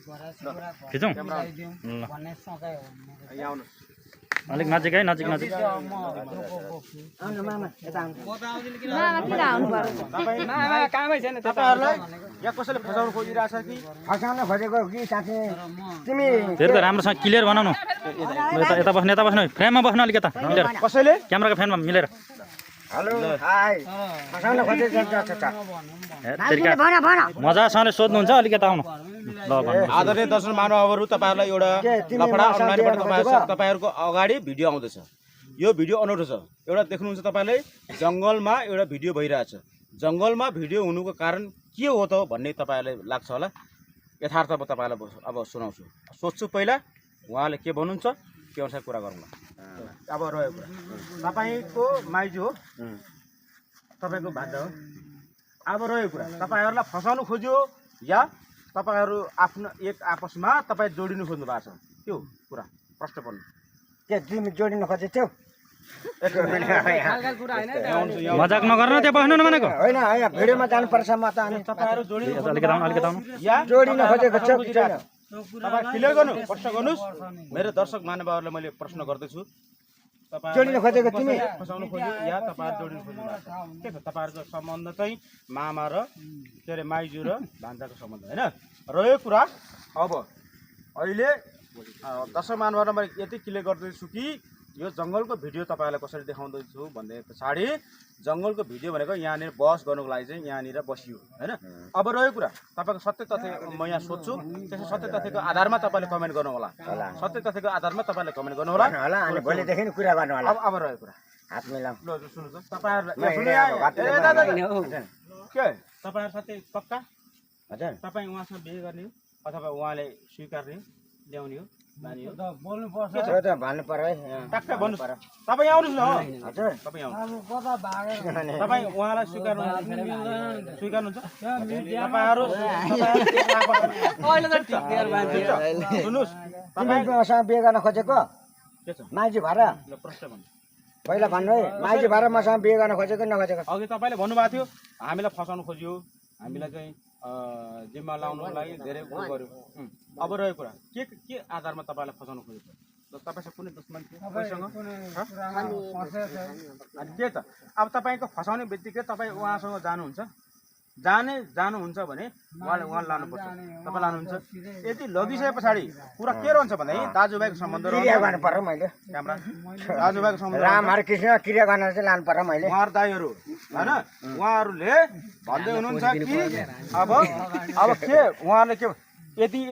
खिचौँ अलिक नजिक है नजिक नजिक यहाँ कसैले फसाउन खोजिरहेछ कि फसाउन खोजेको कि साथी तिमी फेरि त राम्रोसँग क्लियर बनाउनु यता बस्नु फ्रेममा बस्नु अलिक यता मिलेर कसैले क्यामेराको फ्रेममा मिलेर हेलो हाई फसाउन खोजेको मजासँगले सोध्नुहुन्छ अलिक यता आउनु ल भन्नु आदरणीय दर्शक महानुभावहरू तपाईँहरूलाई एउटा लफडा अनलाइनबाट तपाईँहरूको अगाडि भिडियो आउँदैछ। यो भिडियो अनौठो छ। एउटा देख्नुहुन्छ तपाईँले जङ्गलमा एउटा भिडियो भइरहेछ। जङ्गलमा भिडियो हुनुको कारण के हो त भन्ने तपाईँहरूलाई लाग्छ होला। यथार्थ म तपाईँलाई अब सुनाउँछु। सोध्छु पहिला उहाँले के भन्नुहुन्छ त्यो अनुसार कुरा गरौँला। अब रह्यो कुरा तपाईँको माइजू हो, तपाईँको भान्जा हो। अब रह्यो कुरा तपाईँहरूलाई फसाउनु खोज्यो या तपाईँहरू आफ्नो एक आपसमा तपाईँ जोडिनु खोज्नु भएको छ, त्यो कुरा प्रश्न पर्नु के तिमी जोडिन खोजेथ्यौ मजाक नगर्नु त्यहाँ बस्नु न भनेको होइन होइन भिडियोमा जानुपर्छ म त अनि तपाईँहरू जोडिनु अलिकति आउनु या जोडिन खोजेको छ कि छैन तपाईँ क्लियर गर्नु, प्रश्न गर्नुहोस्। मेरो दर्शक महानुभावहरूलाई मैले प्रश्न गर्दैछु। जोडिन खोजेको तिमी फसाउनु खोज्यो या तपाईँहरू जोडिनु खोज्नु भएको छ? के छ तपाईँहरूको सम्बन्ध चाहिँ मामा र के अरे माइजू र भान्जाको सम्बन्ध होइन? रह्यो कुरा अब अहिले दर्शक महानुभावलाई मैले यति क्लियर गर्दैछु कि यो जङ्गलको भिडियो तपाईँहरूलाई कसरी देखाउँदैछु भन्ने पछाडि जङ्गलको भिडियो भनेको यहाँनिर बहस गर्नुको लागि चाहिँ यहाँनिर बसियो होइन। अब रह्यो कुरा तपाईँको सत्य तथ्य म यहाँ सोध्छु, त्यसो सत्य तथ्यको आधारमा तपाईँले कमेन्ट गर्नु होला। सत्य तथ्यको आधारमा तपाईँले कमेन्ट गर्नु होला अनि भोलिदेखि कुरा गर्नु होला। अब रह्यो कुरा हात मिलाऊ ल सुन्नुहोस् तपाईँहरूलाई के तपाईँहरू साथै पक्का हजुर तपाईँ उहाँसँग बिहे गर्ने हो अथवा उहाँले स्वीकार्ने हो ल्याउने हो लाने हो? त्यो त भन्नु पर्यो है टक्कै भन्नुहोस्। तपाईँ आउनुहोस् न हजुर तपाईँ आउनुहोस्। तपाईँ उहाँलाई स्वीकार्नुहुन्छ तपाईँहरू सुन्नुहोस् तिमीसँग बिहे गर्न खोजेको के छ माइजी भएर ल प्रश्न भन्नु। पहिला भन्नु है माइजी भएर मसँग बिहे गर्न खोजेको नखोजेको अघि तपाईँले भन्नुभएको थियो हामीलाई फसाउनु खोज्यो, हामीलाई चाहिँ जिम्मा लाउनुको लागि धेरै उयो गर्यो। अब रह्यो कुरा के आधारमा तपाईँलाई फसाउनु खोजेको? तपाईँसँग कुनै दुश्मन थियो कोहीसँग? अनि के त अब तपाईँको फसाउने बित्तिकै तपाईँ उहाँसँग जानुहुन्छ भने उहाँले लानुपर्छ, तपाईँ लानुहुन्छ। यदि लगिसके पछाडि कुरा के रहन्छ भन्दाखेरि दाजुभाइको सम्बन्ध क्रिया गर्नु पर्यो मैले क्यामरा दाजुभाइको सम्बन्ध राम हर कृष्ण क्रिया गर्न चाहिँ लानु पर्यो मैले उहाँहरू दाइहरू होइन उहाँहरूले भन्दै हुनुहुन्छ कि अब के उहाँहरूले के यदि